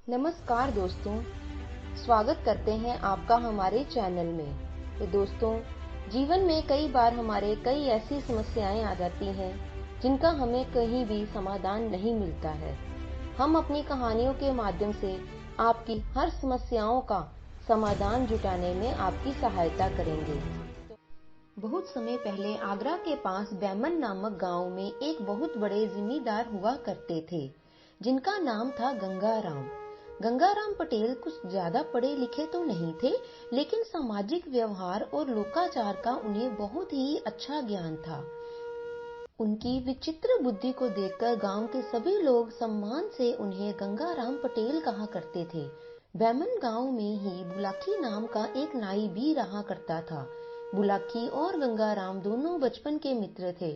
नमस्कार दोस्तों, स्वागत करते हैं आपका हमारे चैनल में। तो दोस्तों, जीवन में कई बार हमारे कई ऐसी समस्याएं आ जाती हैं जिनका हमें कहीं भी समाधान नहीं मिलता है। हम अपनी कहानियों के माध्यम से आपकी हर समस्याओं का समाधान जुटाने में आपकी सहायता करेंगे। बहुत समय पहले आगरा के पास बैमन नामक गांव में एक बहुत बड़े जिम्मेदार हुआ करते थे, जिनका नाम था गंगाराम। गंगाराम पटेल कुछ ज्यादा पढ़े लिखे तो नहीं थे, लेकिन सामाजिक व्यवहार और लोकाचार का उन्हें बहुत ही अच्छा ज्ञान था। उनकी विचित्र बुद्धि को देखकर गांव के सभी लोग सम्मान से उन्हें गंगाराम पटेल कहा करते थे। बैमन गांव में ही बुलाकी नाम का एक नाई भी रहा करता था। बुलाकी और गंगाराम दोनों बचपन के मित्र थे।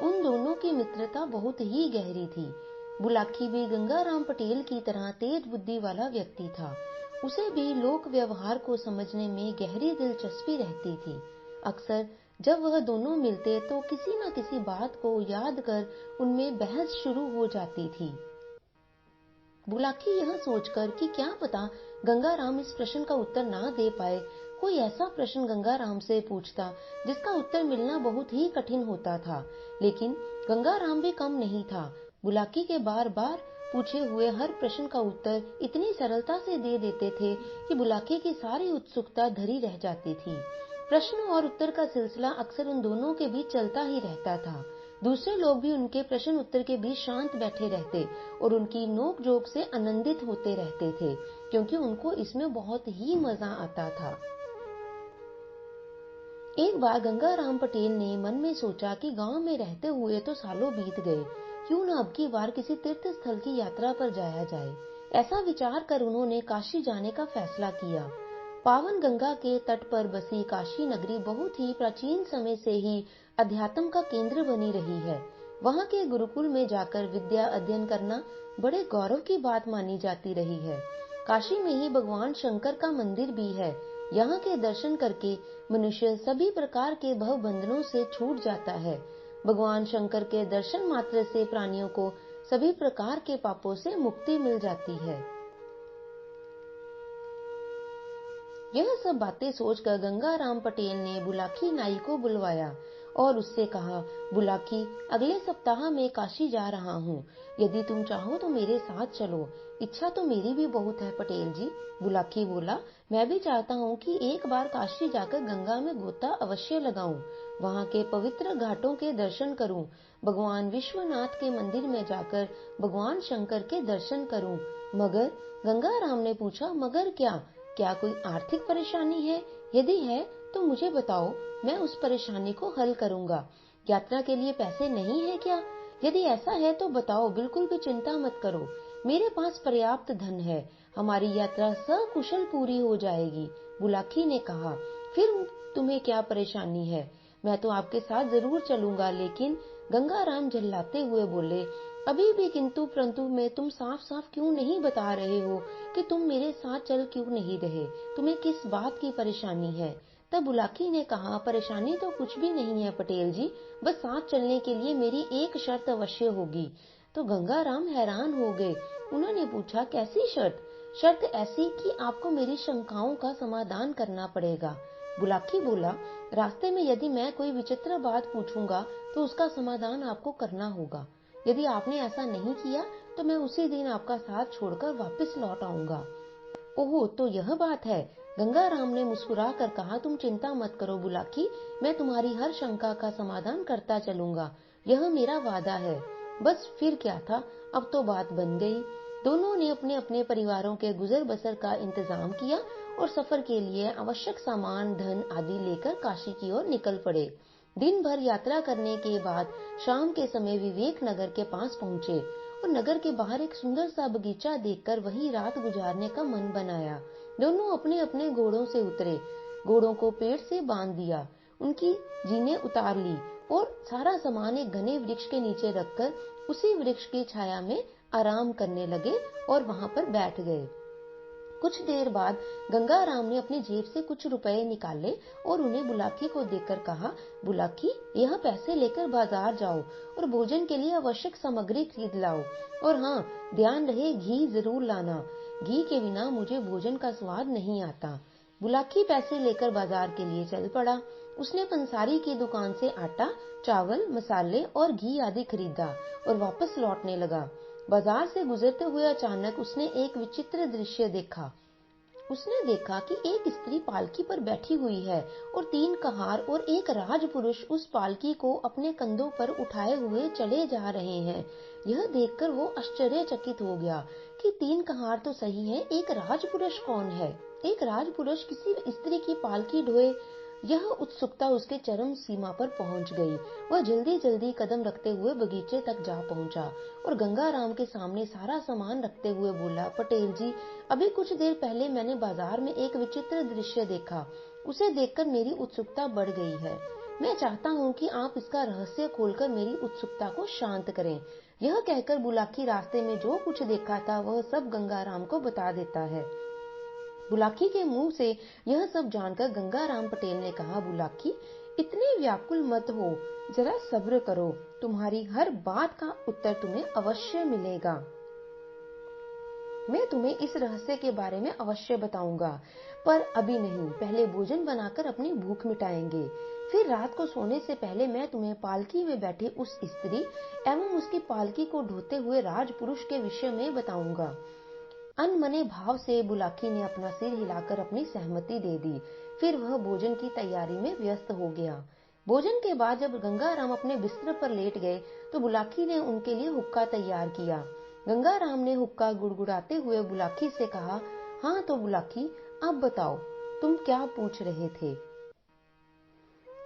उन दोनों की मित्रता बहुत ही गहरी थी। बुलाकी भी गंगाराम पटेल की तरह तेज बुद्धि वाला व्यक्ति था। उसे भी लोक व्यवहार को समझने में गहरी दिलचस्पी रहती थी। अक्सर जब वह दोनों मिलते तो किसी न किसी बात को याद कर उनमें बहस शुरू हो जाती थी। बुलाकी यह सोचकर कि क्या पता गंगाराम इस प्रश्न का उत्तर ना दे पाए, कोई ऐसा प्रश्न गंगाराम से पूछता जिसका उत्तर मिलना बहुत ही कठिन होता था। लेकिन गंगाराम भी कम नहीं था। बुलाकी के बार बार पूछे हुए हर प्रश्न का उत्तर इतनी सरलता से दे देते थे कि बुलाकी की सारी उत्सुकता धरी रह जाती थी। प्रश्न और उत्तर का सिलसिला अक्सर उन दोनों के बीच चलता ही रहता था। दूसरे लोग भी उनके प्रश्न उत्तर के बीच शांत बैठे रहते और उनकी नोक झोंक से आनंदित होते रहते थे, क्योंकि उनको इसमें बहुत ही मजा आता था। एक बार गंगाराम पटेल ने मन में सोचा कि गांव में रहते हुए तो सालों बीत गए, क्यों न अब की बार किसी तीर्थ स्थल की यात्रा पर जाया जाए। ऐसा विचार कर उन्होंने काशी जाने का फैसला किया। पावन गंगा के तट पर बसी काशी नगरी बहुत ही प्राचीन समय से ही अध्यात्म का केंद्र बनी रही है। वहां के गुरुकुल में जाकर विद्या अध्ययन करना बड़े गौरव की बात मानी जाती रही है। काशी में ही भगवान शंकर का मंदिर भी है। यहाँ के दर्शन करके मनुष्य सभी प्रकार के भव बंधनों से छूट जाता है। भगवान शंकर के दर्शन मात्र से प्राणियों को सभी प्रकार के पापों से मुक्ति मिल जाती है। यह सब बातें सोचकर गंगाराम पटेल ने बुलाकी नाई को बुलवाया और उससे कहा, बुलाकी, अगले सप्ताह मैं काशी जा रहा हूँ। यदि तुम चाहो तो मेरे साथ चलो। इच्छा तो मेरी भी बहुत है पटेल जी। बुलाकी बोला, मैं भी चाहता हूँ कि एक बार काशी जाकर गंगा में गोता अवश्य लगाऊं, वहाँ के पवित्र घाटों के दर्शन करूं, भगवान विश्वनाथ के मंदिर में जाकर भगवान शंकर के दर्शन करूं। मगर? गंगाराम ने पूछा, मगर क्या? क्या कोई आर्थिक परेशानी है? यदि है तो मुझे बताओ, मैं उस परेशानी को हल करूंगा। यात्रा के लिए पैसे नहीं है क्या? यदि ऐसा है तो बताओ, बिल्कुल भी चिंता मत करो, मेरे पास पर्याप्त धन है, हमारी यात्रा सकुशल पूरी हो जाएगी। बुलाकी ने कहा, फिर तुम्हें क्या परेशानी है? मैं तो आपके साथ जरूर चलूंगा। लेकिन गंगाराम झल्लाते हुए बोले, अभी भी किंतु परंतु में तुम साफ साफ क्यों नहीं बता रहे हो कि तुम मेरे साथ चल क्यों नहीं रहे? तुम्हें किस बात की परेशानी है? तब बुलाकी ने कहा, परेशानी तो कुछ भी नहीं है पटेल जी, बस साथ चलने के लिए मेरी एक शर्त अवश्य होगी। तो गंगाराम हैरान हो गए। उन्होंने पूछा, कैसी शर्त? शर्त ऐसी कि आपको मेरी शंकाओं का समाधान करना पड़ेगा। बुलाकी बोला, रास्ते में यदि मैं कोई विचित्र बात पूछूंगा तो उसका समाधान आपको करना होगा। यदि आपने ऐसा नहीं किया तो मैं उसी दिन आपका साथ छोड़कर वापस लौट आऊंगा। ओह, तो यह बात है। गंगाराम ने मुस्कुरा कर कहा, तुम चिंता मत करो बुलाकी, मैं तुम्हारी हर शंका का समाधान करता चलूंगा, यह मेरा वादा है। बस फिर क्या था, अब तो बात बन गई। दोनों ने अपने अपने परिवारों के गुजर बसर का इंतजाम किया और सफर के लिए आवश्यक सामान, धन आदि लेकर काशी की ओर निकल पड़े। दिन भर यात्रा करने के बाद शाम के समय विवेक नगर के पास पहुंचे और नगर के बाहर एक सुंदर सा बगीचा देखकर वहीं रात गुजारने का मन बनाया। दोनों अपने अपने घोड़ों से उतरे, घोड़ों को पेड़ से बांध दिया, उनकी जीनें उतार ली और सारा सामान एक घने वृक्ष के नीचे रखकर उसी वृक्ष की छाया में आराम करने लगे और वहां पर बैठ गए। कुछ देर बाद गंगाराम ने अपनी जेब से कुछ रुपए निकाले और उन्हें बुलाकी को देकर कहा, बुलाकी, यह पैसे लेकर बाजार जाओ और भोजन के लिए आवश्यक सामग्री खरीद लाओ, और हाँ, ध्यान रहे घी जरूर लाना। घी के बिना मुझे भोजन का स्वाद नहीं आता। बुलाकी पैसे लेकर बाजार के लिए चल पड़ा। उसने पंसारी की दुकान से आटा, चावल, मसाले और घी आदि खरीदा और वापस लौटने लगा। बाजार से गुजरते हुए अचानक उसने एक विचित्र दृश्य देखा। उसने देखा कि एक स्त्री पालकी पर बैठी हुई है और 3 कहार और एक राजपुरुष उस पालकी को अपने कंधों पर उठाए हुए चले जा रहे हैं। यह देखकर वो आश्चर्यचकित हो गया कि 3 कहार तो सही है, एक राजपुरुष कौन है? एक राजपुरुष किसी स्त्री की पालकी ढोए? यह उत्सुकता उसके चरम सीमा पर पहुंच गई। वह जल्दी जल्दी कदम रखते हुए बगीचे तक जा पहुंचा और गंगाराम के सामने सारा सामान रखते हुए बोला, पटेल जी, अभी कुछ देर पहले मैंने बाजार में एक विचित्र दृश्य देखा। उसे देखकर मेरी उत्सुकता बढ़ गई है। मैं चाहता हूँ कि आप इसका रहस्य खोलकर मेरी उत्सुकता को शांत करें। यह कहकर बुलाकी रास्ते में जो कुछ देखा था वह सब गंगाराम को बता देता है। बुलाकी के मुंह से यह सब जानकर गंगाराम पटेल ने कहा, बुलाकी, इतने व्याकुल मत हो, जरा सब्र करो, तुम्हारी हर बात का उत्तर तुम्हें अवश्य मिलेगा। मैं तुम्हें इस रहस्य के बारे में अवश्य बताऊंगा, पर अभी नहीं, पहले भोजन बनाकर अपनी भूख मिटाएंगे। फिर रात को सोने से पहले मैं तुम्हें पालकी में बैठे उस स्त्री एवं उसकी पालकी को ढोते हुए राजपुरुष के विषय में बताऊंगा। अनमने भाव से बुलाकी ने अपना सिर हिलाकर अपनी सहमति दे दी। फिर वह भोजन की तैयारी में व्यस्त हो गया। भोजन के बाद जब गंगाराम अपने बिस्तर पर लेट गए तो बुलाकी ने उनके लिए हुक्का तैयार किया। गंगाराम ने हुक्का गुड़गुड़ाते हुए बुलाकी से कहा, हाँ तो बुलाकी, अब बताओ, तुम क्या पूछ रहे थे?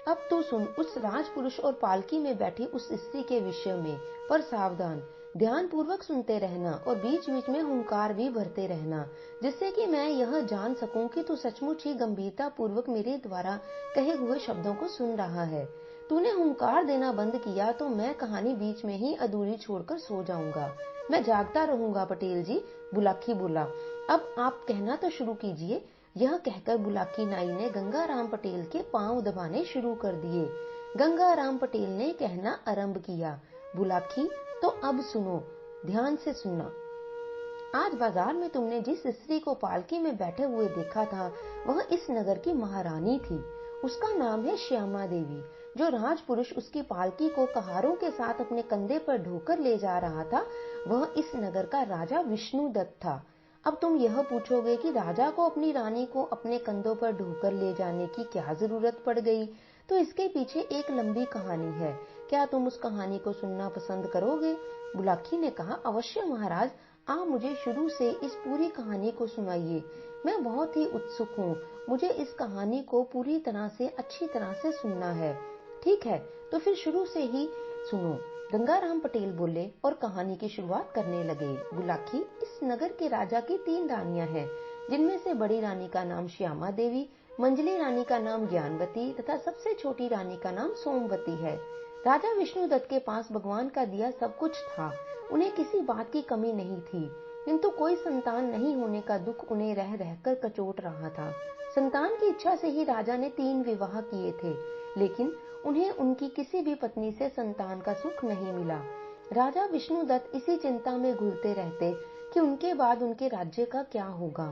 अब तू सुन उस राजपुरुष और पालकी में बैठी उस स्त्री के विषय में, पर सावधान, ध्यान पूर्वक सुनते रहना और बीच बीच में हुंकार भी भरते रहना, जिससे कि मैं यह जान सकूं कि तू सचमुच ही गंभीरता पूर्वक मेरे द्वारा कहे हुए शब्दों को सुन रहा है। तूने हुंकार देना बंद किया तो मैं कहानी बीच में ही अधूरी छोड़कर सो जाऊंगा। मैं जागता रहूंगा पटेल जी, बुलाकी बोला। अब आप कहना तो शुरू कीजिए। यह कहकर बुलाकी नाई ने गंगाराम पटेल के पांव दबाने शुरू कर दिए। गंगाराम पटेल ने कहना आरंभ किया, बुलाकी, तो अब सुनो, ध्यान से सुनना। आज बाजार में तुमने जिस स्त्री को पालकी में बैठे हुए देखा था वह इस नगर की महारानी थी। उसका नाम है श्यामा देवी। जो राजपुरुष उसकी पालकी को कहारों के साथ अपने कंधे पर ढोकर ले जा रहा था वह इस नगर का राजा विष्णुदत्त था। अब तुम यह पूछोगे कि राजा को अपनी रानी को अपने कंधों पर ढोकर ले जाने की क्या जरूरत पड़ गई? तो इसके पीछे एक लंबी कहानी है। क्या तुम उस कहानी को सुनना पसंद करोगे? बुलाकी ने कहा, अवश्य महाराज, आप मुझे शुरू से इस पूरी कहानी को सुनाइए। मैं बहुत ही उत्सुक हूँ। मुझे इस कहानी को पूरी तरह से अच्छी तरह से सुनना है। ठीक है, तो फिर शुरू से ही सुनो, गंगाराम पटेल बोले और कहानी की शुरुआत करने लगे। बुलाकी, इस नगर के राजा की 3 रानियां हैं, जिनमें से बड़ी रानी का नाम श्यामा देवी, मंझली रानी का नाम ज्ञानवती तथा सबसे छोटी रानी का नाम सोमवती है। राजा विष्णुदत्त के पास भगवान का दिया सब कुछ था। उन्हें किसी बात की कमी नहीं थी, किंतु कोई संतान नहीं होने का दुख उन्हें रह रहकर कचोट रहा था। संतान की इच्छा से ही राजा ने 3 विवाह किए थे, लेकिन उन्हें उनकी किसी भी पत्नी से संतान का सुख नहीं मिला। राजा विष्णुदत्त इसी चिंता में घुलते रहते कि उनके बाद उनके राज्य का क्या होगा।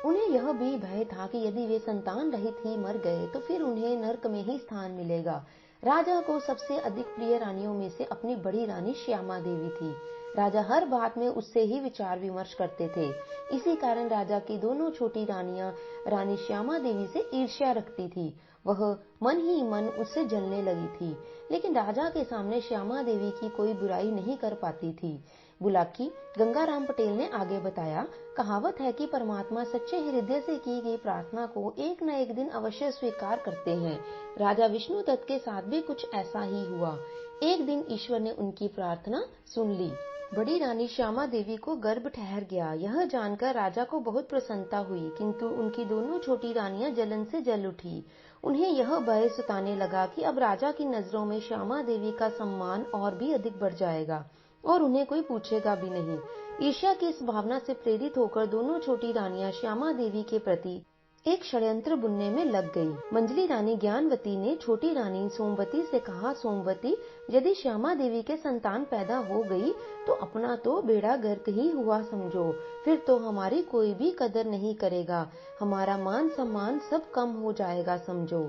उन्हें यह भी भय था कि यदि वे संतान रहित ही मर गए तो फिर उन्हें नरक में ही स्थान मिलेगा। राजा को सबसे अधिक प्रिय रानियों में से अपनी बड़ी रानी श्यामा देवी थी। राजा हर बात में उससे ही विचार विमर्श करते थे। इसी कारण राजा की दोनों छोटी रानियां रानी श्यामा देवी से ईर्ष्या रखती थी। वह मन ही मन उससे जलने लगी थी, लेकिन राजा के सामने श्यामा देवी की कोई बुराई नहीं कर पाती थी। बुलाकी, गंगाराम पटेल ने आगे बताया, कहावत है कि परमात्मा सच्चे हृदय से की गई प्रार्थना को एक न एक दिन अवश्य स्वीकार करते हैं। राजा विष्णुदत्त के साथ भी कुछ ऐसा ही हुआ। एक दिन ईश्वर ने उनकी प्रार्थना सुन ली। बड़ी रानी श्यामा देवी को गर्भ ठहर गया। यह जानकर राजा को बहुत प्रसन्नता हुई, किंतु उनकी दोनों छोटी रानियां जलन से जल उठी। उन्हें यह भय सताने लगा कि अब राजा की नजरों में श्यामा देवी का सम्मान और भी अधिक बढ़ जाएगा और उन्हें कोई पूछेगा भी नहीं। ईर्ष्या की इस भावना से प्रेरित होकर दोनों छोटी रानियां श्यामा देवी के प्रति एक षड्यंत्र बुनने में लग गई। मंजली रानी ज्ञानवती ने छोटी रानी सोमवती से कहा, सोमवती, यदि श्यामा देवी के संतान पैदा हो गई तो अपना तो बेड़ा गर्क ही हुआ समझो, फिर तो हमारी कोई भी कदर नहीं करेगा, हमारा मान सम्मान सब कम हो जाएगा समझो।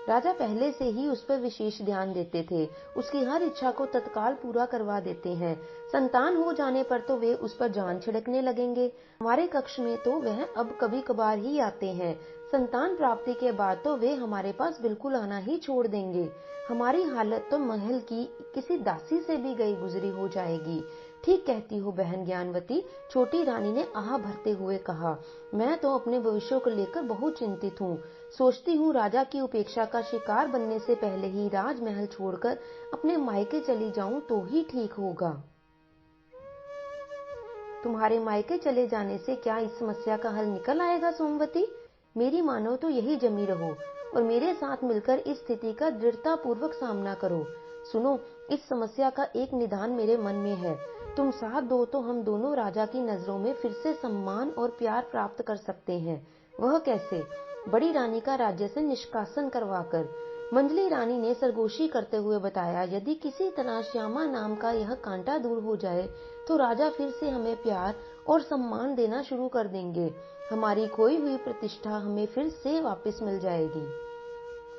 राजा पहले से ही उस पर विशेष ध्यान देते थे, उसकी हर इच्छा को तत्काल पूरा करवा देते हैं। संतान हो जाने पर तो वे उस पर जान छिड़कने लगेंगे। हमारे कक्ष में तो वह अब कभी कभार ही आते हैं, संतान प्राप्ति के बाद तो वे हमारे पास बिल्कुल आना ही छोड़ देंगे। हमारी हालत तो महल की किसी दासी से भी गई गुजरी हो जाएगी। ठीक कहती हो बहन ज्ञानवती, छोटी रानी ने आह भरते हुए कहा। मैं तो अपने भविष्य को लेकर बहुत चिंतित हूँ। सोचती हूँ राजा की उपेक्षा का शिकार बनने से पहले ही राजमहल छोड़कर अपने मायके चली जाऊं तो ही ठीक होगा। तुम्हारे मायके चले जाने से क्या इस समस्या का हल निकल आएगा सोमवती? मेरी मानो तो यही जमी रहो और मेरे साथ मिलकर इस स्थिति का दृढ़ता पूर्वक सामना करो। सुनो, इस समस्या का एक निदान मेरे मन में है। तुम साथ दो तो हम दोनों राजा की नजरों में फिर से सम्मान और प्यार प्राप्त कर सकते हैं। वह कैसे? बड़ी रानी का राज्य से निष्कासन करवाकर। मंजली रानी ने सरगोशी करते हुए बताया, यदि किसी तरह श्यामा नाम का यह कांटा दूर हो जाए तो राजा फिर से हमें प्यार और सम्मान देना शुरू कर देंगे। हमारी खोई हुई प्रतिष्ठा हमें फिर से वापस मिल जाएगी।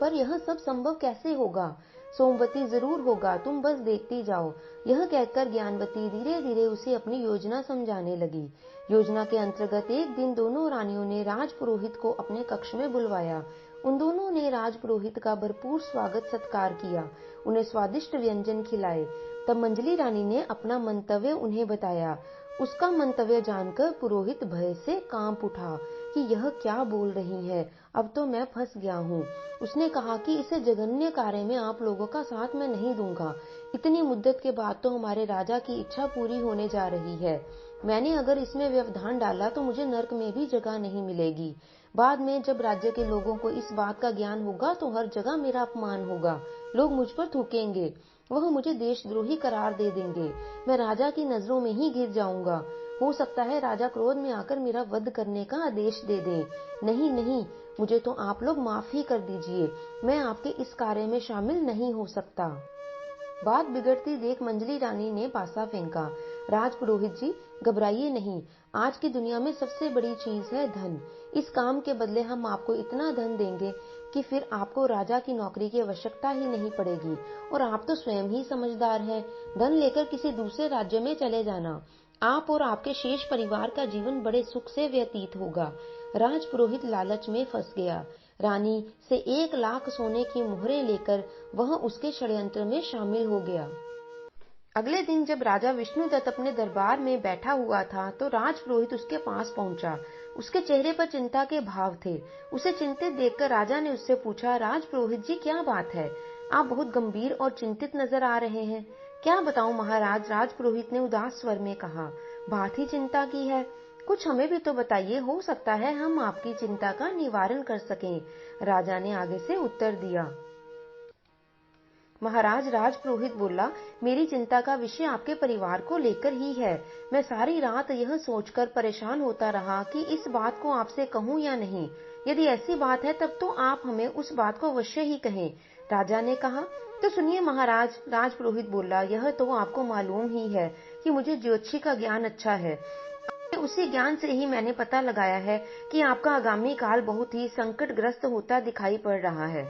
पर यह सब संभव कैसे होगा? सोमवती, जरूर होगा, तुम बस देखती जाओ। यह कहकर ज्ञानवती धीरे धीरे उसे अपनी योजना समझाने लगी। योजना के अंतर्गत एक दिन दोनों रानियों ने राजपुरोहित को अपने कक्ष में बुलवाया। उन दोनों ने राजपुरोहित का भरपूर स्वागत सत्कार किया, उन्हें स्वादिष्ट व्यंजन खिलाए। तब मंजली रानी ने अपना मंतव्य उन्हें बताया। उसका मंतव्य जानकर पुरोहित भय से कांप उठा कि यह क्या बोल रही है, अब तो मैं फंस गया हूँ। उसने कहा कि इस जघन्य कार्य में आप लोगों का साथ मैं नहीं दूंगा। इतनी मुद्दत के बाद तो हमारे राजा की इच्छा पूरी होने जा रही है। मैंने अगर इसमें व्यवधान डाला तो मुझे नर्क में भी जगह नहीं मिलेगी। बाद में जब राज्य के लोगों को इस बात का ज्ञान होगा तो हर जगह मेरा अपमान होगा, लोग मुझ पर थूकेंगे, वह मुझे देशद्रोही करार दे देंगे, मैं राजा की नजरों में ही गिर जाऊंगा। हो सकता है राजा क्रोध में आकर मेरा वध करने का आदेश दे दें। नहीं नहीं, मुझे तो आप लोग माफ ही कर दीजिए, मैं आपके इस कार्य में शामिल नहीं हो सकता। बात बिगड़ती देख मंजली रानी ने पासा फेंका। राजपुरोहित जी, घबराइए नहीं, आज की दुनिया में सबसे बड़ी चीज है धन। इस काम के बदले हम आपको इतना धन देंगे कि फिर आपको राजा की नौकरी की आवश्यकता ही नहीं पड़ेगी। और आप तो स्वयं ही समझदार हैं, धन लेकर किसी दूसरे राज्य में चले जाना, आप और आपके शेष परिवार का जीवन बड़े सुख से व्यतीत होगा। राजपुरोहित लालच में फंस गया। रानी से 1 लाख सोने की मुहरें लेकर वह उसके षड्यंत्र में शामिल हो गया। अगले दिन जब राजा विष्णुदत्त अपने दरबार में बैठा हुआ था तो राजपुरोहित उसके पास पहुंचा। उसके चेहरे पर चिंता के भाव थे। उसे चिंतित देखकर राजा ने उससे पूछा, राजपुरोहित जी, क्या बात है? आप बहुत गंभीर और चिंतित नजर आ रहे हैं। क्या बताऊं महाराज, राजपुरोहित ने उदास स्वर में कहा। बात ही चिंता की है, कुछ हमें भी तो बताइए, हो सकता है हम आपकी चिंता का निवारण कर सकें। राजा ने आगे से उत्तर दिया। महाराज, राजपुरोहित बोला, मेरी चिंता का विषय आपके परिवार को लेकर ही है। मैं सारी रात यह सोचकर परेशान होता रहा कि इस बात को आपसे कहूं या नहीं। यदि ऐसी बात है तब तो आप हमें उस बात को अवश्य ही कहें। राजा ने कहा, तो सुनिए महाराज। राजपुरोहित बोला, यह तो आपको मालूम ही है कि मुझे ज्योतिषी का ज्ञान अच्छा है। उसी ज्ञान से ही मैंने पता लगाया है कि आपका आगामी काल बहुत ही संकटग्रस्त होता दिखाई पड़ रहा है।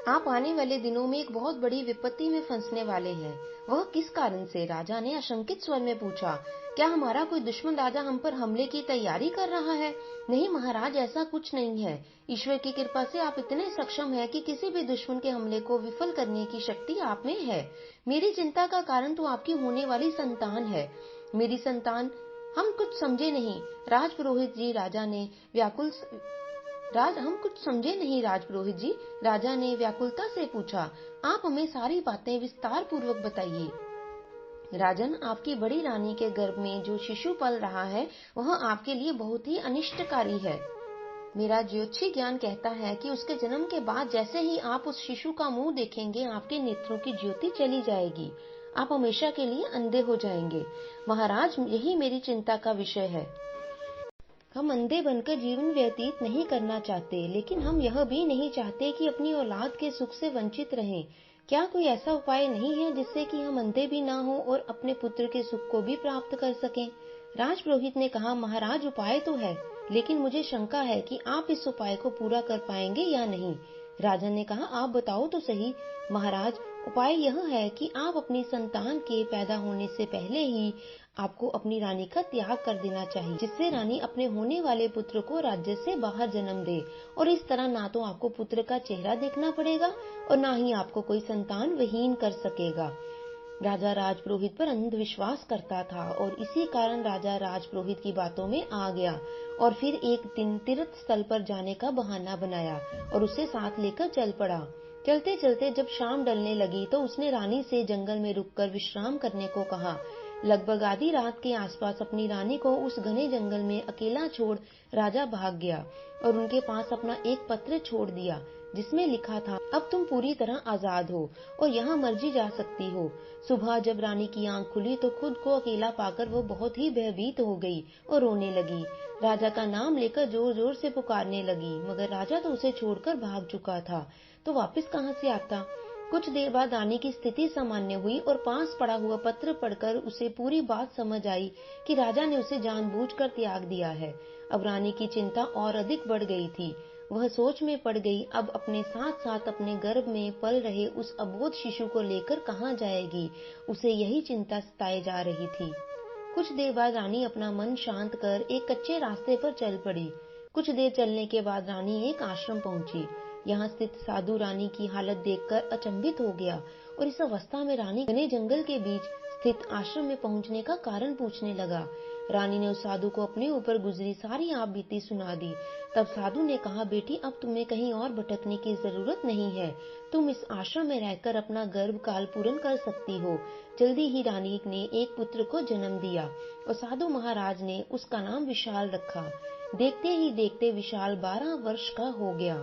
आप आने वाले दिनों में एक बहुत बड़ी विपत्ति में फंसने वाले हैं। वह किस कारण से? राजा ने आशंकित स्वर में पूछा। क्या हमारा कोई दुश्मन राजा हम पर हमले की तैयारी कर रहा है? नहीं महाराज, ऐसा कुछ नहीं है। ईश्वर की कृपा से आप इतने सक्षम हैं कि किसी भी दुश्मन के हमले को विफल करने की शक्ति आप में है। मेरी चिंता का कारण तो आपकी होने वाली संतान है। मेरी संतान? हम कुछ समझे नहीं राजपुरोहित जी, हम कुछ समझे नहीं राजपुरोहित जी, राजा ने व्याकुलता से पूछा। आप हमें सारी बातें विस्तार पूर्वक बताइए। राजन, आपकी बड़ी रानी के गर्भ में जो शिशु पल रहा है वह आपके लिए बहुत ही अनिष्टकारी है। मेरा ज्योतिषी ज्ञान कहता है कि उसके जन्म के बाद जैसे ही आप उस शिशु का मुंह देखेंगे आपके नेत्रों की ज्योति चली जाएगी, आप हमेशा के लिए अंधे हो जाएंगे। महाराज, यही मेरी चिंता का विषय है। हम अंधे बनकर जीवन व्यतीत नहीं करना चाहते, लेकिन हम यह भी नहीं चाहते कि अपनी औलाद के सुख से वंचित रहें। क्या कोई ऐसा उपाय नहीं है जिससे कि हम अंधे भी ना हो और अपने पुत्र के सुख को भी प्राप्त कर सकें? राजपुरोहित ने कहा, महाराज, उपाय तो है, लेकिन मुझे शंका है कि आप इस उपाय को पूरा कर पाएंगे या नहीं। राजा ने कहा, आप बताओ तो सही। महाराज, उपाय यह है कि आप अपनी संतान के पैदा होने से पहले ही आपको अपनी रानी का त्याग कर देना चाहिए, जिससे रानी अपने होने वाले पुत्र को राज्य से बाहर जन्म दे, और इस तरह ना तो आपको पुत्र का चेहरा देखना पड़ेगा और ना ही आपको कोई संतान विहीन कर सकेगा। राजा राजपुरोहित पर अंधविश्वास करता था और इसी कारण राजा राजपुरोहित की बातों में आ गया और फिर एक दिन तीर्थ स्थल पर जाने का बहाना बनाया और उसे साथ लेकर चल पड़ा। चलते चलते जब शाम ढलने लगी तो उसने रानी से जंगल में रुककर विश्राम करने को कहा। लगभग आधी रात के आसपास अपनी रानी को उस घने जंगल में अकेला छोड़ राजा भाग गया और उनके पास अपना एक पत्र छोड़ दिया, जिसमें लिखा था, अब तुम पूरी तरह आजाद हो और यहाँ मर्जी जा सकती हो। सुबह जब रानी की आंख खुली तो खुद को अकेला पाकर वो बहुत ही भयभीत हो गई और रोने लगी। राजा का नाम लेकर जोर जोर से पुकारने लगी, मगर राजा तो उसे छोड़कर भाग चुका था, तो वापस कहाँ से आता। कुछ देर बाद रानी की स्थिति सामान्य हुई और पास पड़ा हुआ पत्र पढ़कर उसे पूरी बात समझ आई कि राजा ने उसे जानबूझकर त्याग दिया है। अब रानी की चिंता और अधिक बढ़ गई थी। वह सोच में पड़ गई, अब अपने साथ साथ अपने गर्भ में पल रहे उस अबोध शिशु को लेकर कहाँ जाएगी। उसे यही चिंता सताए जा रही थी। कुछ देर बाद रानी अपना मन शांत कर एक कच्चे रास्ते पर चल पड़ी। कुछ देर चलने के बाद रानी एक आश्रम पहुंची। यहाँ स्थित साधु रानी की हालत देखकर अचंभित हो गया और इस अवस्था में रानी घने जंगल के बीच स्थित आश्रम में पहुंचने का कारण पूछने लगा। रानी ने उस साधु को अपने ऊपर गुजरी सारी आप बीती सुना दी। तब साधु ने कहा, बेटी, अब तुम्हें कहीं और भटकने की जरूरत नहीं है। तुम इस आश्रम में रहकर अपना गर्भ काल पूर्ण कर सकती हो। जल्दी ही रानी ने एक पुत्र को जन्म दिया और साधु महाराज ने उसका नाम विशाल रखा। देखते ही देखते विशाल 12 वर्ष का हो गया।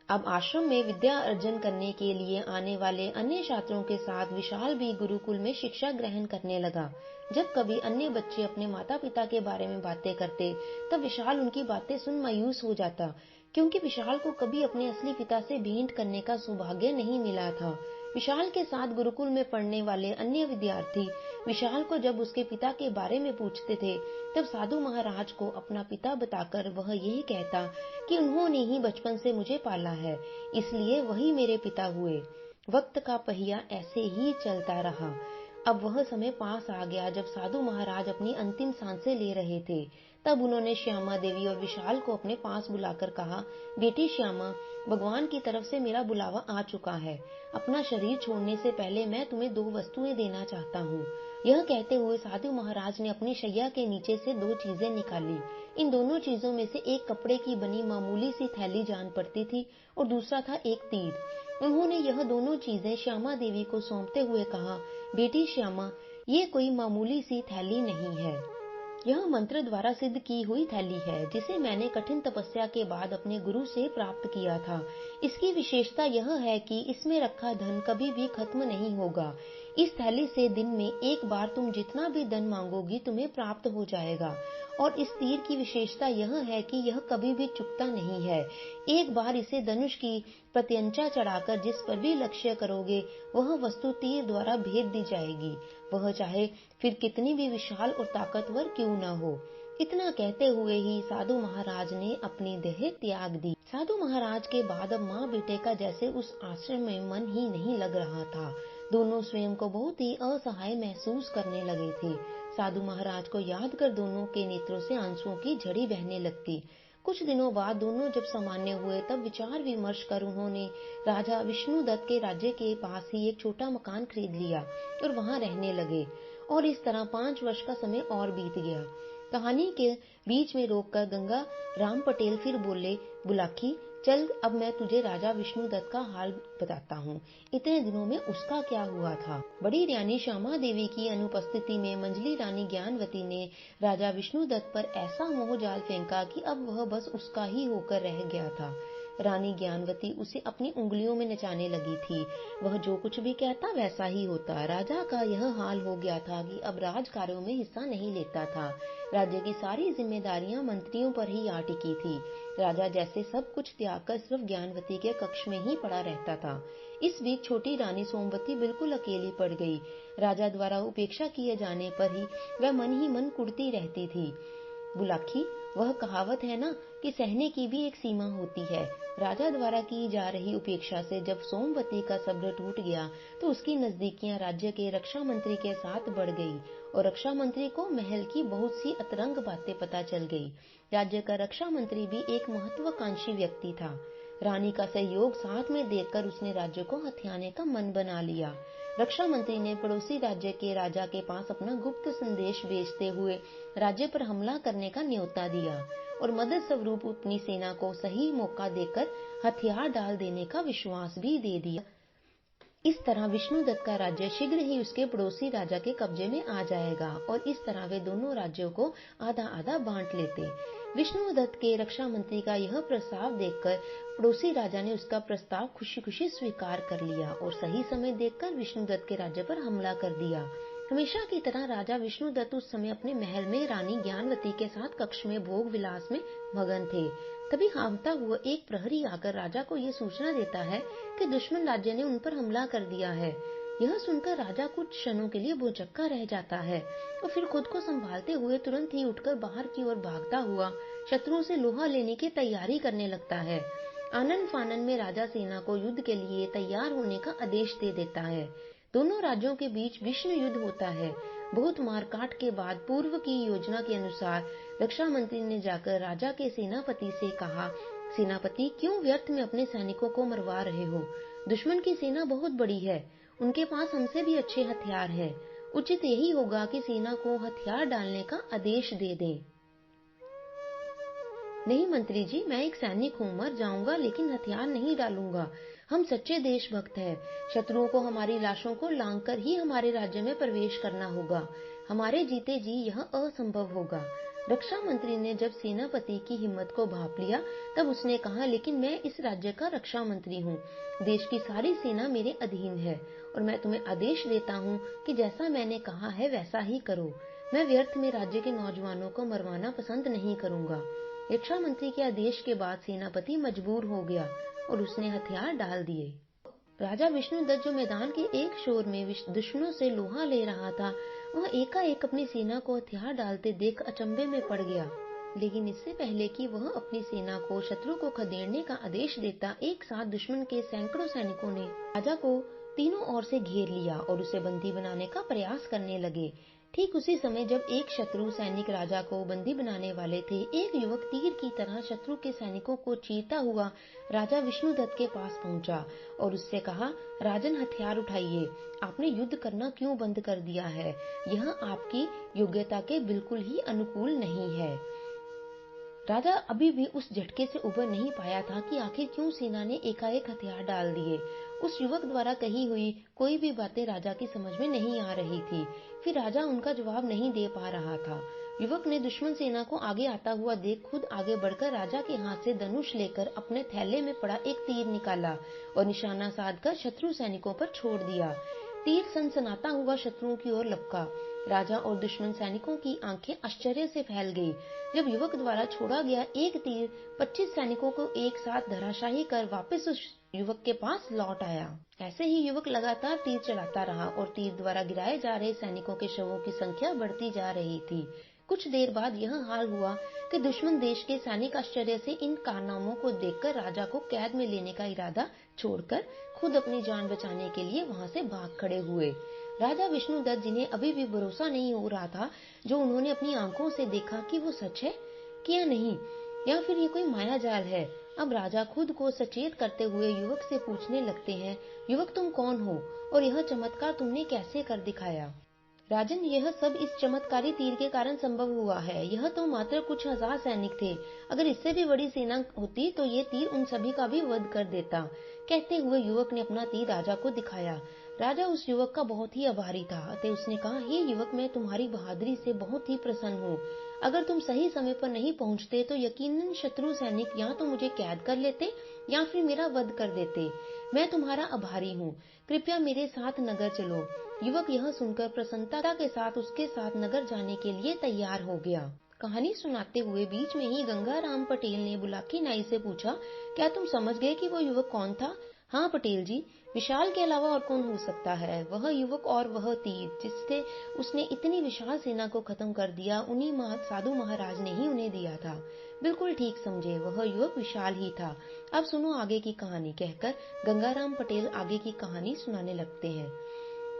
अब आश्रम में विद्या अर्जन करने के लिए आने वाले अन्य छात्रों के साथ विशाल भी गुरुकुल में शिक्षा ग्रहण करने लगा। जब कभी अन्य बच्चे अपने माता पिता के बारे में बातें करते, तब विशाल उनकी बातें सुन मायूस हो जाता, क्योंकि विशाल को कभी अपने असली पिता से भेंट करने का सौभाग्य नहीं मिला था। विशाल के साथ गुरुकुल में पढ़ने वाले अन्य विद्यार्थी विशाल को जब उसके पिता के बारे में पूछते थे, तब साधु महाराज को अपना पिता बताकर वह यही कहता कि उन्होंने ही बचपन से मुझे पाला है, इसलिए वही मेरे पिता हुए। वक्त का पहिया ऐसे ही चलता रहा। अब वह समय पास आ गया जब साधु महाराज अपनी अंतिम सांसें ले रहे थे। तब उन्होंने श्यामा देवी और विशाल को अपने पास बुलाकर कहा, बेटी श्यामा, भगवान की तरफ से मेरा बुलावा आ चुका है। अपना शरीर छोड़ने से पहले मैं तुम्हें 2 वस्तुएं देना चाहता हूँ। यह कहते हुए साधु महाराज ने अपनी शैया के नीचे से 2 चीजें निकाली। इन दोनों चीजों में से एक कपड़े की बनी मामूली सी थैली जान पड़ती थी और दूसरा था एक तीर। उन्होंने यह दोनों चीजें श्यामा देवी को सौंपते हुए कहा, बेटी श्यामा, ये कोई मामूली सी थैली नहीं है। यह मंत्र द्वारा सिद्ध की हुई थैली है, जिसे मैंने कठिन तपस्या के बाद अपने गुरु से प्राप्त किया था। इसकी विशेषता यह है कि इसमें रखा धन कभी भी खत्म नहीं होगा। इस थैली से दिन में एक बार तुम जितना भी धन मांगोगी तुम्हें प्राप्त हो जाएगा। और इस तीर की विशेषता यह है कि यह कभी भी चुकता नहीं है। एक बार इसे धनुष की प्रत्यंचा चढ़ाकर जिस पर भी लक्ष्य करोगे, वह वस्तु तीर द्वारा भेद दी जाएगी, वह चाहे फिर कितनी भी विशाल और ताकतवर क्यों न हो। इतना कहते हुए ही साधु महाराज ने अपनी देह त्याग दी। साधु महाराज के बाद अब माँ बेटे का जैसे उस आश्रम में मन ही नहीं लग रहा था। दोनों स्वयं को बहुत ही असहाय महसूस करने लगे थे। साधु महाराज को याद कर दोनों के नेत्रों से आंसुओं की झड़ी बहने लगती। कुछ दिनों बाद दोनों जब सामान्य हुए, तब विचार विमर्श कर उन्होंने राजा विष्णुदत्त के राज्य के पास ही एक छोटा मकान खरीद लिया और वहां रहने लगे। और इस तरह 5 वर्ष का समय और बीत गया। कहानी के बीच में रोककर गंगा राम पटेल फिर बोले, बुलाकी, चल, अब मैं तुझे राजा विष्णुदत्त का हाल बताता हूँ। इतने दिनों में उसका क्या हुआ था। बड़ी रानी श्यामा देवी की अनुपस्थिति में मंजली रानी ज्ञानवती ने राजा विष्णुदत्त पर ऐसा मोह जाल फेंका कि अब वह बस उसका ही होकर रह गया था। रानी ज्ञानवती उसे अपनी उंगलियों में नचाने लगी थी। वह जो कुछ भी कहता वैसा ही होता। राजा का यह हाल हो गया था कि अब राज कार्यों में हिस्सा नहीं लेता था। राज्य की सारी जिम्मेदारियां मंत्रियों पर ही आ टिकी थी। राजा जैसे सब कुछ त्याग कर सिर्फ ज्ञानवती के कक्ष में ही पड़ा रहता था। इस बीच छोटी रानी सोमवती बिल्कुल अकेली पड़ गई। राजा द्वारा उपेक्षा किए जाने पर ही मन कुढ़ती रहती थी। बुलाखी, वह कहावत है ना कि सहने की भी एक सीमा होती है। राजा द्वारा की जा रही उपेक्षा से जब सोमवती का सब्र टूट गया तो उसकी नजदीकियां राज्य के रक्षा मंत्री के साथ बढ़ गई और रक्षा मंत्री को महल की बहुत सी अतरंग बातें पता चल गई। राज्य का रक्षा मंत्री भी एक महत्वाकांक्षी व्यक्ति था। रानी का सहयोग साथ में देखकर उसने राज्य को हथियाने का मन बना लिया। रक्षा मंत्री ने पड़ोसी राज्य के राजा के पास अपना गुप्त संदेश भेजते हुए राज्य पर हमला करने का न्योता दिया और मदद स्वरूप अपनी सेना को सही मौका देकर हथियार डाल देने का विश्वास भी दे दिया। इस तरह विष्णुदत्त का राज्य शीघ्र ही उसके पड़ोसी राजा के कब्जे में आ जाएगा और इस तरह वे दोनों राज्यों को आधा आधा बांट लेते। विष्णुदत्त के रक्षा मंत्री का यह प्रस्ताव देखकर पड़ोसी राजा ने उसका प्रस्ताव खुशी खुशी स्वीकार कर लिया और सही समय देखकर विष्णुदत्त के राज्य पर हमला कर दिया। हमेशा की तरह राजा विष्णुदत्त उस समय अपने महल में रानी ज्ञानवती के साथ कक्ष में भोग विलास में मगन थे। तभी हाँफता हुआ एक प्रहरी आकर राजा को ये सूचना देता है कि दुश्मन राज्य ने उन पर हमला कर दिया है। यह सुनकर राजा कुछ क्षणों के लिए भौचक्का रह जाता है और फिर खुद को संभालते हुए तुरंत ही उठकर बाहर की ओर भागता हुआ शत्रुओं से लोहा लेने की तैयारी करने लगता है। आनन फानन में राजा सेना को युद्ध के लिए तैयार होने का आदेश दे देता है। दोनों राज्यों के बीच भीषण युद्ध होता है। बहुत मारकाट के बाद पूर्व की योजना के अनुसार रक्षा मंत्री ने जाकर राजा के सेनापति से कहा, सेनापति, क्यों व्यर्थ में अपने सैनिकों को मरवा रहे हो? दुश्मन की सेना बहुत बड़ी है, उनके पास हमसे भी अच्छे हथियार हैं। उचित यही होगा कि सेना को हथियार डालने का आदेश दे दें। नहीं मंत्री जी, मैं एक सैनिक हूँ, मर जाऊंगा लेकिन हथियार नहीं डालूंगा। हम सच्चे देशभक्त हैं। शत्रुओं को हमारी लाशों को लांघकर ही हमारे राज्य में प्रवेश करना होगा। हमारे जीते जी यह असंभव होगा। रक्षा मंत्री ने जब सेनापति की हिम्मत को भांप लिया तब उसने कहा, लेकिन मैं इस राज्य का रक्षा मंत्री हूँ। देश की सारी सेना मेरे अधीन है और मैं तुम्हें आदेश देता हूँ कि जैसा मैंने कहा है वैसा ही करो। मैं व्यर्थ में राज्य के नौजवानों को मरवाना पसंद नहीं करूंगा। रक्षा मंत्री के आदेश के बाद सेनापति मजबूर हो गया और उसने हथियार डाल दिए। राजा विष्णुदत्त जो मैदान के एक छोर में दुश्मनों से लोहा ले रहा था, वह एकाएक अपनी सेना को हथियार डालते देख अचंभे में पड़ गया। लेकिन इससे पहले कि वह अपनी सेना को शत्रु को खदेड़ने का आदेश देता, एक साथ दुश्मन के सैकड़ों सैनिकों ने राजा को तीनों ओर से घेर लिया और उसे बंदी बनाने का प्रयास करने लगे। ठीक उसी समय जब एक शत्रु सैनिक राजा को बंदी बनाने वाले थे, एक युवक तीर की तरह शत्रु के सैनिकों को चीरता हुआ राजा विष्णुदत्त के पास पहुंचा और उससे कहा, राजन, हथियार उठाइए। आपने युद्ध करना क्यों बंद कर दिया है? यह आपकी योग्यता के बिल्कुल ही अनुकूल नहीं है। राजा अभी भी उस झटके से उबर नहीं पाया था कि आखिर क्यों सेना ने एकाएक हथियार डाल दिए। उस युवक द्वारा कही हुई कोई भी बातें राजा की समझ में नहीं आ रही थी। फिर राजा उनका जवाब नहीं दे पा रहा था। युवक ने दुश्मन सेना को आगे आता हुआ देख खुद आगे बढ़कर राजा के हाथ से धनुष लेकर अपने थैले में पड़ा एक तीर निकाला और निशाना साधकर शत्रु सैनिकों पर छोड़ दिया। तीर सनसनाता हुआ शत्रुओं की ओर लपका। राजा और दुश्मन सैनिकों की आंखें आश्चर्य से फैल गई जब युवक द्वारा छोड़ा गया एक तीर 25 सैनिकों को एक साथ धराशायी कर वापस उस युवक के पास लौट आया। ऐसे ही युवक लगातार तीर चलाता रहा और तीर द्वारा गिराए जा रहे सैनिकों के शवों की संख्या बढ़ती जा रही थी। कुछ देर बाद यह हाल हुआ कि दुश्मन देश के सैनिक आश्चर्य से इन कारनामों को देखकर राजा को कैद में लेने का इरादा छोड़कर खुद अपनी जान बचाने के लिए वहां से भाग खड़े हुए। राजा विष्णुदत्त, जिन्हें अभी भी भरोसा नहीं हो रहा था जो उन्होंने अपनी आंखों से देखा कि वो सच है कि या नहीं, या फिर ये कोई माया जाल है, अब राजा खुद को सचेत करते हुए युवक से पूछने लगते हैं, युवक, तुम कौन हो और यह चमत्कार तुमने कैसे कर दिखाया? राजन, यह सब इस चमत्कारी तीर के कारण संभव हुआ है। यह तो मात्र कुछ हजार सैनिक थे। अगर इससे भी बड़ी सेना होती तो ये तीर उन सभी का भी वध कर देता। कहते हुए युवक ने अपना तीर राजा को दिखाया। राजा उस युवक का बहुत ही आभारी था अतः उसने कहा, हे युवक, मैं तुम्हारी बहादुरी से बहुत ही प्रसन्न हूँ। अगर तुम सही समय पर नहीं पहुँचते तो यकीनन शत्रु सैनिक या तो मुझे कैद कर लेते या फिर मेरा वध कर देते। मैं तुम्हारा आभारी हूँ, कृपया मेरे साथ नगर चलो। युवक यह सुनकर प्रसन्नता के साथ उसके साथ नगर जाने के लिए तैयार हो गया। कहानी सुनाते हुए बीच में ही गंगाराम पटेल ने बुलाकी नाई से पूछा, क्या तुम समझ गए कि वो युवक कौन था? हाँ पटेल जी, विशाल के अलावा और कौन हो सकता है? वह युवक और वह तीर जिससे उसने इतनी विशाल सेना को खत्म कर दिया, उन्हीं साधु महाराज ने ही उन्हें दिया था। बिल्कुल ठीक समझे, वह युवक विशाल ही था। अब सुनो आगे की कहानी, कहकर गंगाराम पटेल आगे की कहानी सुनाने लगते हैं।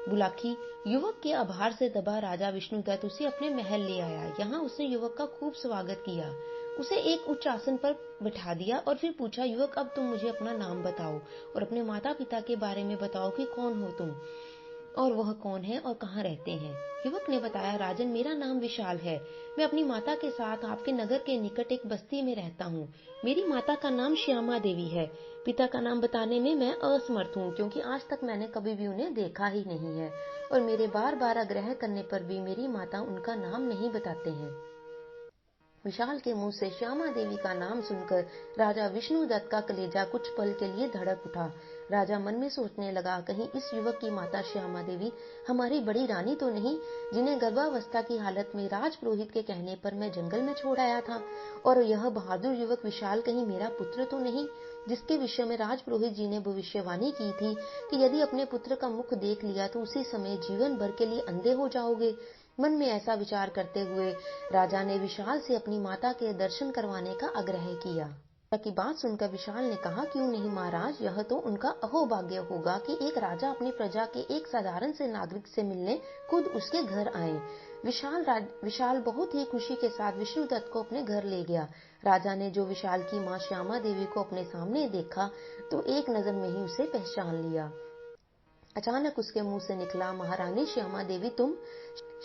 बुलाकी युवक के आभार से दबा राजा विष्णुदत्त उसे अपने महल ले आया। यहाँ उसने युवक का खूब स्वागत किया, उसे एक उच्च आसन पर बिठा दिया और फिर पूछा, युवक अब तुम मुझे अपना नाम बताओ और अपने माता पिता के बारे में बताओ कि कौन हो तुम और वह कौन है और कहाँ रहते हैं। युवक ने बताया, राजन मेरा नाम विशाल है, मैं अपनी माता के साथ आपके नगर के निकट एक बस्ती में रहता हूँ। मेरी माता का नाम श्यामा देवी है। पिता का नाम बताने में मैं असमर्थ हूँ क्योंकि आज तक मैंने कभी भी उन्हें देखा ही नहीं है और मेरे बार बार आग्रह करने पर भी मेरी माता उनका नाम नहीं बताते हैं। विशाल के मुंह से श्यामा देवी का नाम सुनकर राजा विष्णुदत्त का कलेजा कुछ पल के लिए धड़क उठा। राजा मन में सोचने लगा, कहीं इस युवक की माता श्यामा देवी हमारी बड़ी रानी तो नहीं, जिन्हें गर्भावस्था की हालत में राजपुरोहित के कहने पर मैं जंगल में छोड़ आया था। और यह बहादुर युवक विशाल कहीं मेरा पुत्र तो नहीं, जिसके विषय में राजपुरोहित जी ने भविष्यवाणी की थी कि यदि अपने पुत्र का मुख देख लिया तो उसी समय जीवन भर के लिए अंधे हो जाओगे। मन में ऐसा विचार करते हुए राजा ने विशाल से अपनी माता के दर्शन करवाने का आग्रह किया। राजा की बात सुनकर विशाल ने कहा, क्यों नहीं महाराज, यह तो उनका अहोभाग्य होगा कि एक राजा अपनी प्रजा के एक साधारण से नागरिक से मिलने खुद उसके घर आए। विशाल बहुत ही खुशी के साथ विष्णुदत्त को अपने घर ले गया। राजा ने जो विशाल की मां श्यामा देवी को अपने सामने देखा तो एक नजर में ही उसे पहचान लिया। अचानक उसके मुंह से निकला, महारानी श्यामा देवी तुम?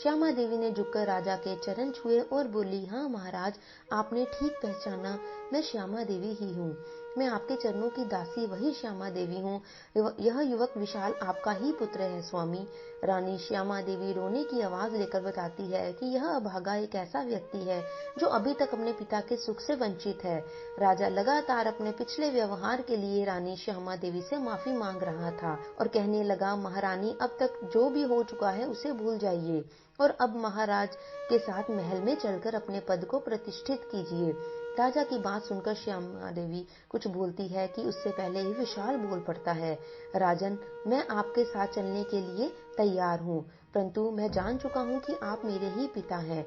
श्यामा देवी ने झुककर राजा के चरण छुए और बोली, हाँ महाराज, आपने ठीक पहचाना, मैं श्यामा देवी ही हूँ। मैं आपके चरणों की दासी वही श्यामा देवी हूँ। यह युवक विशाल आपका ही पुत्र है स्वामी। रानी श्यामा देवी रोने की आवाज लेकर बताती है कि यह अभागा एक ऐसा व्यक्ति है जो अभी तक अपने पिता के सुख से वंचित है। राजा लगातार अपने पिछले व्यवहार के लिए रानी श्यामा देवी से माफी मांग रहा था और कहने लगा, महारानी अब तक जो भी हो चुका है उसे भूल जाइए और अब महाराज के साथ महल में चलकर अपने पद को प्रतिष्ठित कीजिए। राजा की बात सुनकर श्यामा देवी कुछ बोलती है कि उससे पहले ही विशाल बोल पड़ता है, राजन मैं आपके साथ चलने के लिए तैयार हूँ, परंतु मैं जान चुका हूँ कि आप मेरे ही पिता हैं।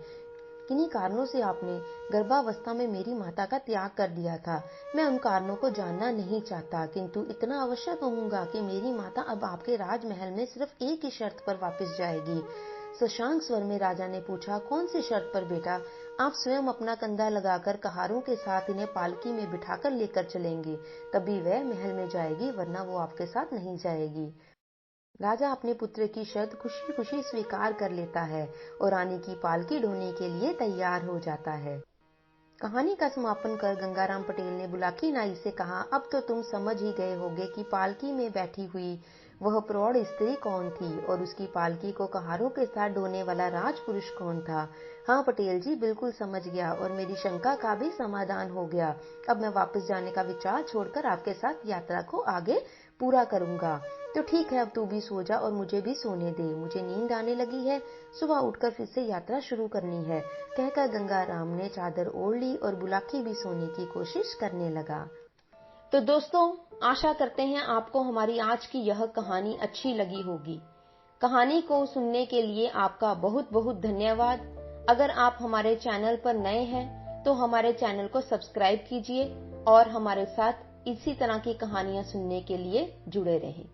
किन्हीं कारणों से आपने गर्भावस्था में मेरी माता का त्याग कर दिया था। मैं उन कारणों को जानना नहीं चाहता, किंतु इतना अवश्य कहूंगा कि मेरी माता अब आपके राजमहल में सिर्फ एक ही शर्त पर वापस जाएगी। शशांक स्वर में राजा ने पूछा, कौन सी शर्त पर बेटा? आप स्वयं अपना कंधा लगाकर कहारों के साथ इन्हें पालकी में बिठाकर लेकर चलेंगे, तभी वह महल में जाएगी, वरना वो आपके साथ नहीं जाएगी। राजा अपने पुत्र की शर्त खुशी खुशी स्वीकार कर लेता है और रानी की पालकी ढोने के लिए तैयार हो जाता है। कहानी का समापन कर गंगाराम पटेल ने बुलाकी नाई से कहा, अब तो तुम समझ ही गए होगे कि पालकी में बैठी हुई वह प्रौढ़ स्त्री कौन थी और उसकी पालकी को कहारों के साथ ढोने वाला राजपुरुष कौन था। हाँ पटेल जी, बिल्कुल समझ गया और मेरी शंका का भी समाधान हो गया। अब मैं वापस जाने का विचार छोड़कर आपके साथ यात्रा को आगे पूरा करूंगा। तो ठीक है, अब तू भी सो जा और मुझे भी सोने दे, मुझे नींद आने लगी है, सुबह उठकर फिर से यात्रा शुरू करनी है। कहकर गंगाराम ने चादर ओढ़ ली और बुलाकी भी सोने की कोशिश करने लगा। तो दोस्तों, आशा करते हैं आपको हमारी आज की यह कहानी अच्छी लगी होगी। कहानी को सुनने के लिए आपका बहुत बहुत धन्यवाद। अगर आप हमारे चैनल पर नए हैं तो हमारे चैनल को सब्सक्राइब कीजिए और हमारे साथ इसी तरह की कहानियां सुनने के लिए जुड़े रहें।